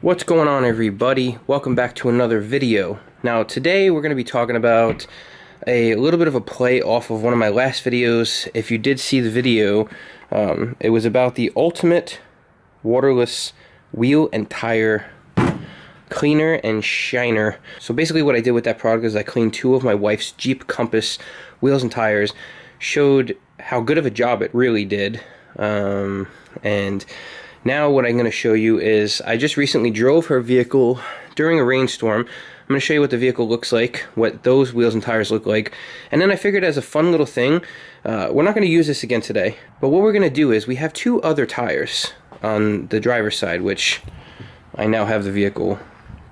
What's going on, everybody? Welcome back to another video. Now today we're going to be talking about a little bit of a play off of one of my last videos. If you did see the video, it was about the ultimate waterless wheel and tire cleaner and shiner. So basically what I did with that product is I cleaned two of my wife's Jeep Compass wheels and tires, showed how good of a job it really did, and now what I'm going to show you is I just recently drove her vehicle during a rainstorm. I'm going to show you what the vehicle looks like, what those wheels and tires look like, and then I figured as a fun little thing, we're not going to use this again today, but what we're going to do is we have two other tires on the driver's side, which I now have the vehicle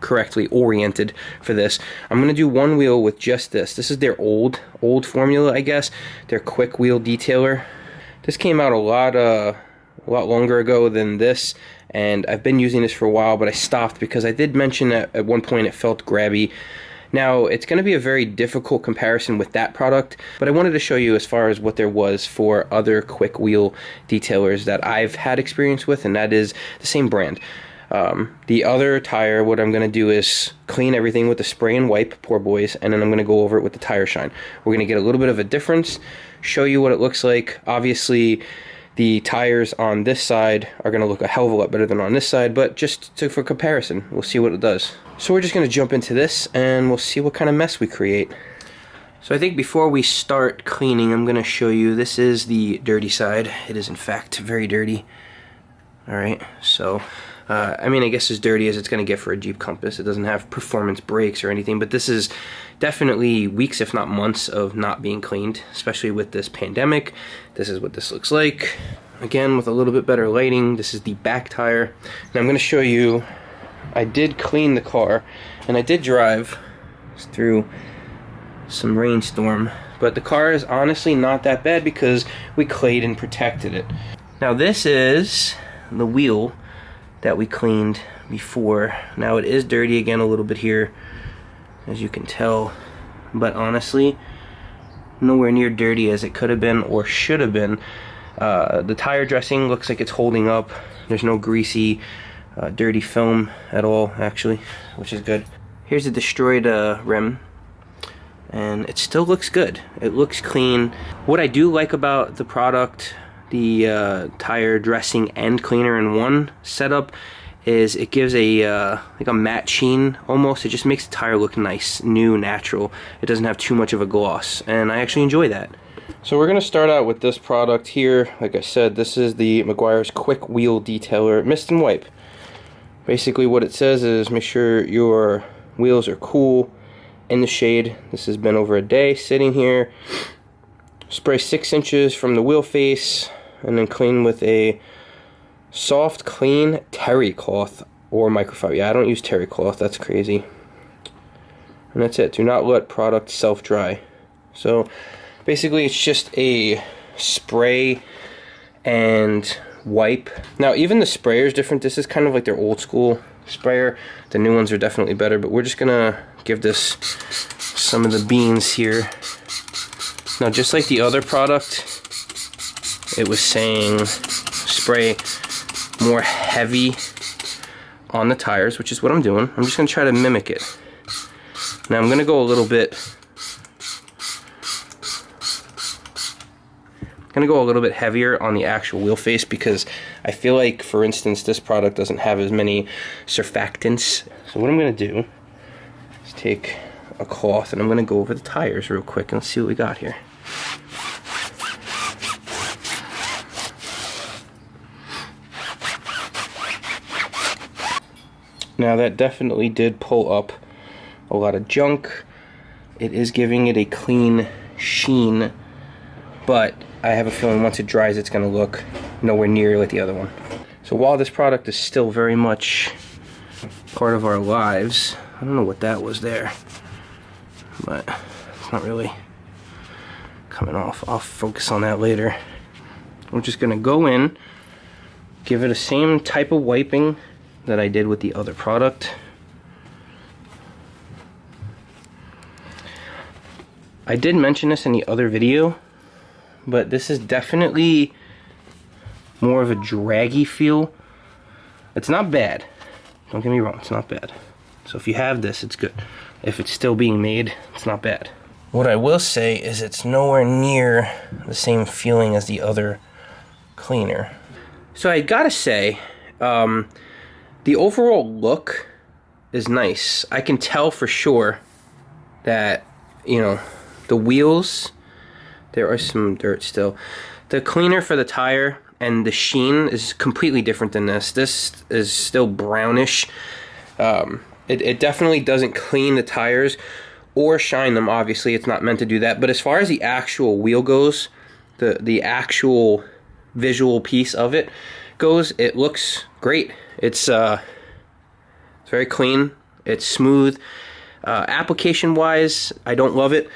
correctly oriented for this. I'm going to do one wheel with just this. This is their old formula, I guess, their quick wheel detailer. This came out a lot longer ago than this, and I've been using this for a while, but I stopped because I did mention that at one point it felt grabby. Now it's going to be a very difficult comparison with that product, but I wanted to show you as far as what there was for other quick wheel detailers that I've had experience with, and that is the same brand. The other tire, what I'm going to do is clean everything with the spray and wipe, Poorboys, and then I'm going to go over it with the tire shine. We're going to get a little bit of a difference, show you what it looks like. Obviously the tires on this side are going to look a hell of a lot better than on this side, but just for comparison, we'll see what it does. So we're just going to jump into this and we'll see what kind of mess we create. So I think before we start cleaning, I'm going to show you, this is the dirty side. It is in fact very dirty. Alright, so I mean, I guess as dirty as it's going to get for a Jeep Compass. It doesn't have performance brakes or anything, but this is definitely weeks, if not months, of not being cleaned, especially with this pandemic. This is what this looks like. Again, with a little bit better lighting, this is the back tire. And I'm going to show you, I did clean the car, and I did drive through some rainstorm, but the car is honestly not that bad because we clayed and protected it. Now this is the wheel that we cleaned before. Now it is dirty again a little bit here, as you can tell, but honestly nowhere near dirty as it could have been or should have been. The tire dressing looks like it's holding up. There's no greasy dirty film at all, actually, which is good. Here's a destroyed rim, and it still looks good. It looks clean. What I do like about the product, the tire dressing and cleaner in one setup, is it gives a like a matte sheen almost. It just makes the tire look nice, new, natural. It doesn't have too much of a gloss, and I actually enjoy that. So we're going to start out with this product here. Like I said, this is the Meguiar's Quick Wheel Detailer Mist and Wipe. Basically what it says is make sure your wheels are cool in the shade. This has been over a day sitting here. Spray 6 inches from the wheel face, and then clean with a soft, clean terry cloth or microfiber. Yeah, I don't use terry cloth, that's crazy. And that's it. Do not let product self-dry. So basically it's just a spray and wipe. Now even the sprayer is different. This is kind of like their old school sprayer. The new ones are definitely better, but we're just gonna give this some of the beans here. Now just like the other product, it was saying spray more heavy on the tires, which is what I'm doing. I'm just going to try to mimic it. Now I'm going to go a little bit heavier on the actual wheel face because I feel like, for instance, this product doesn't have as many surfactants. So what I'm going to do is take a cloth and I'm going to go over the tires real quick and let's see what we got here. Now that definitely did pull up a lot of junk. It is giving it a clean sheen, but I have a feeling once it dries it's going to look nowhere near like the other one. So while this product is still very much part of our lives, I don't know what that was there, but it's not really coming off. I'll focus on that later. I'm just going to go in, give it the same type of wiping that I did with the other product. I did mention this in the other video, but this is definitely more of a draggy feel. It's not bad. Don't get me wrong, it's not bad. So if you have this, it's good. If it's still being made, it's not bad. What I will say is it's nowhere near the same feeling as the other cleaner. So I gotta say, the overall look is nice. I can tell for sure that, you know, the wheels, there are some dirt still. The cleaner for the tire and the sheen is completely different than this. This is still brownish. It definitely doesn't clean the tires or shine them. Obviously, it's not meant to do that. But as far as the actual wheel goes, the actual visual piece of it goes, it looks great. It's very clean. It's smooth. Application-wise, I don't love it.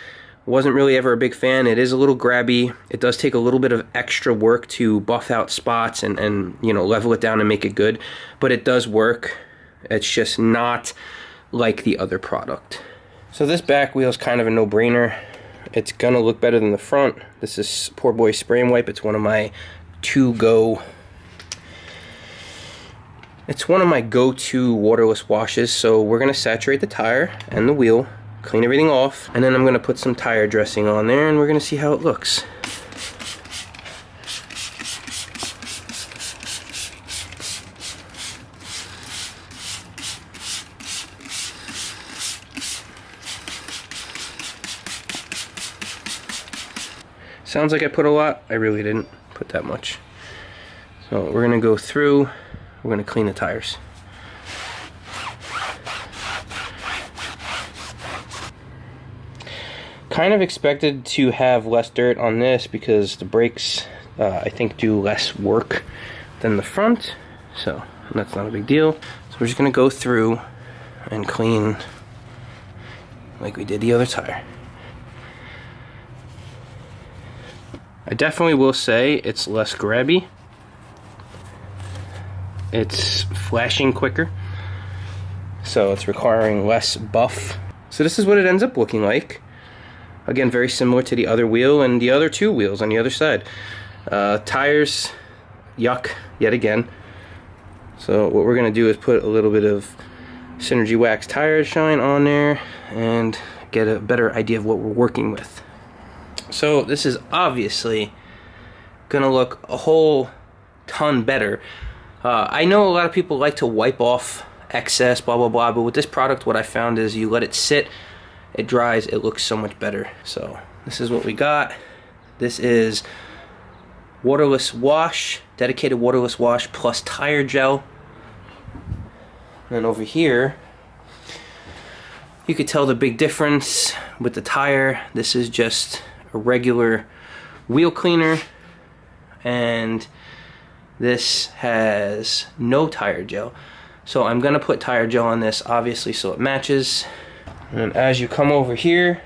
Wasn't really ever a big fan. It is a little grabby. It does take a little bit of extra work to buff out spots and you know, level it down and make it good. But it does work. It's just not like the other product. So this back wheel is kind of a no-brainer. It's gonna look better than the front. This is Poorboy Spray and Wipe. It's one of my go-to waterless washes. So we're gonna saturate the tire and the wheel, clean everything off, and then I'm gonna put some tire dressing on there and we're gonna see how it looks. Sounds like I put a lot. I really didn't put that much. So we're gonna go through, we're gonna clean the tires. Kind of expected to have less dirt on this because the brakes, I think, do less work than the front, so that's not a big deal. So we're just gonna go through and clean like we did the other tire. I definitely will say it's less grabby. It's flashing quicker, so it's requiring less buff. So this is what it ends up looking like. Again, very similar to the other wheel and the other two wheels on the other side. Tires, yuck, yet again. So what we're gonna do is put a little bit of Synergy Wax tire shine on there and get a better idea of what we're working with. So this is obviously gonna look a whole ton better. I know a lot of people like to wipe off excess, blah, blah, blah, but with this product, what I found is you let it sit, it dries, it looks so much better. So this is what we got. This is waterless wash, dedicated waterless wash plus tire gel. And then over here, you could tell the big difference with the tire. This is just a regular wheel cleaner, and this has no tire gel. So I'm gonna put tire gel on this, obviously, so it matches. And as you come over here,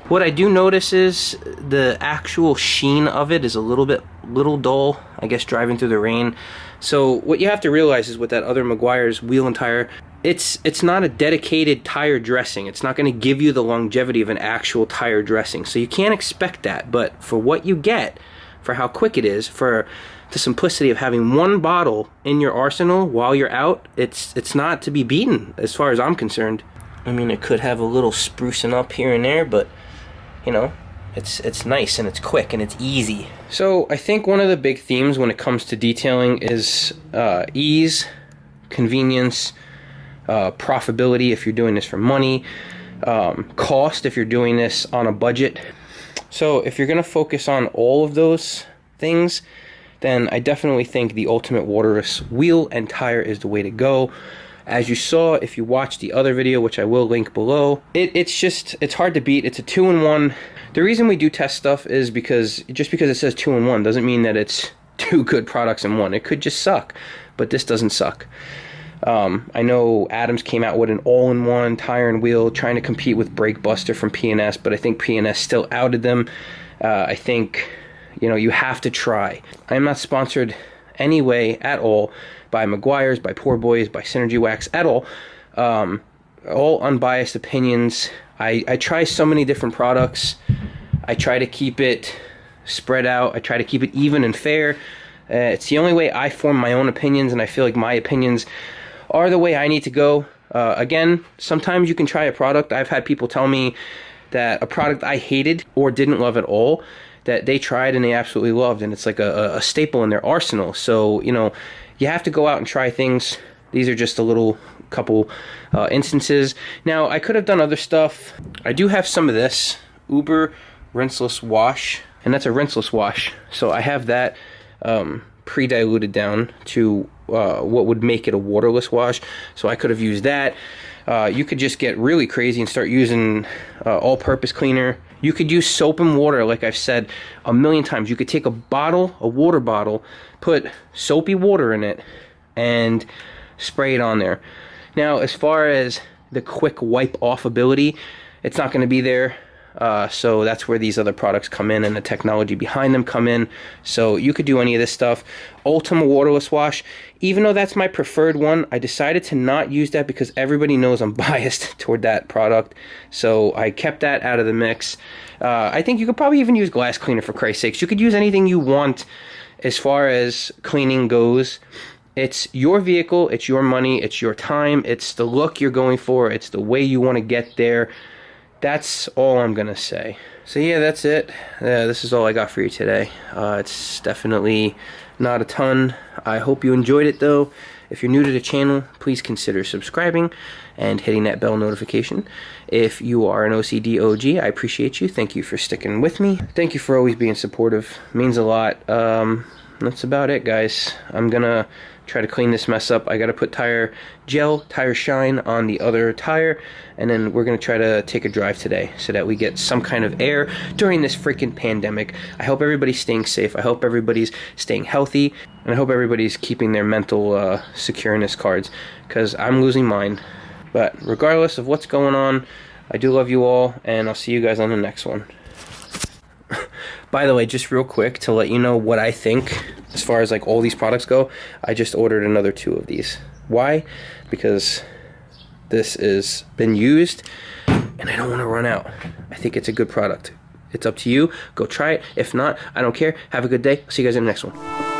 what I do notice is the actual sheen of it is a little dull, I guess, driving through the rain. So what you have to realize is with that other Meguiar's wheel and tire, it's not a dedicated tire dressing. It's not going to give you the longevity of an actual tire dressing. So you can't expect that. But for what you get, for how quick it is, for the simplicity of having one bottle in your arsenal while you're out, it's not to be beaten as far as I'm concerned. I mean, it could have a little sprucing up here and there, but you know, it's nice and it's quick and it's easy. So I think one of the big themes when it comes to detailing is ease, convenience, profitability if you're doing this for money, cost if you're doing this on a budget. So if you're going to focus on all of those things, then I definitely think the Ultimate Waterless wheel and tire is the way to go. As you saw, if you watched the other video, which I will link below, it's hard to beat. It's a 2-in-1. The reason we do test stuff is because just because it says 2-in-1 doesn't mean that it's two good products in one. It could just suck, but this doesn't suck. I know Adams came out with an all-in-one tire and wheel trying to compete with Brake Buster from P&S, but I think P&S still outed them. I think, you know, you have to try. I am not sponsored anyway at all by Meguiars, by Poorboys, by Synergy Wax at all. All unbiased opinions. I try so many different products. I try to keep it spread out. I try to keep it even and fair. It's the only way I form my own opinions, and I feel like my opinions are the way I need to go. Again, sometimes you can try a product. I've had people tell me that a product I hated or didn't love at all, that they tried and they absolutely loved, and it's like a staple in their arsenal. So, you know, you have to go out and try things. These are just a little couple instances. Now, I could have done other stuff. I do have some of this Uber rinseless wash, and that's a rinseless wash. So I have that pre-diluted down to what would make it a waterless wash. So I could have used that. You could just get really crazy and start using all-purpose cleaner. You could use soap and water, like I've said a million times. You could take a bottle, a water bottle, put soapy water in it, and spray it on there. Now, as far as the quick wipe off ability, it's not going to be there. So that's where these other products come in and the technology behind them come in. So you could do any of this stuff. Ultima waterless wash, even though that's my preferred one, I decided to not use that because everybody knows I'm biased toward that product. So I kept that out of the mix. I think you could probably even use glass cleaner, for Christ's sakes. You could use anything you want as far as cleaning goes. It's your vehicle, it's your money, it's your time, it's the look you're going for, it's the way you want to get there. That's all I'm gonna say. So yeah, that's it. This is all I got for you today. It's definitely not a ton. I hope you enjoyed it though. If you're new to the channel, please consider subscribing and hitting that bell notification. If you are an OCD OG, I appreciate you. Thank you for sticking with me. Thank you for always being supportive. It means a lot. That's about it, guys. I'm gonna try to clean this mess up. I gotta put tire shine on the other tire, and then we're gonna try to take a drive today so that we get some kind of air during this freaking pandemic. I hope everybody's staying safe. I hope everybody's staying healthy, and I hope everybody's keeping their mental secureness cards, because I'm losing mine. But regardless of what's going on, I do love you all, and I'll see you guys on the next one. By the way, just real quick to let you know what I think as far as like all these products go, I just ordered another 2 of these. Why? Because this has been used and I don't want to run out. I think it's a good product. It's up to you. Go try it. If not, I don't care. Have a good day. See you guys in the next one.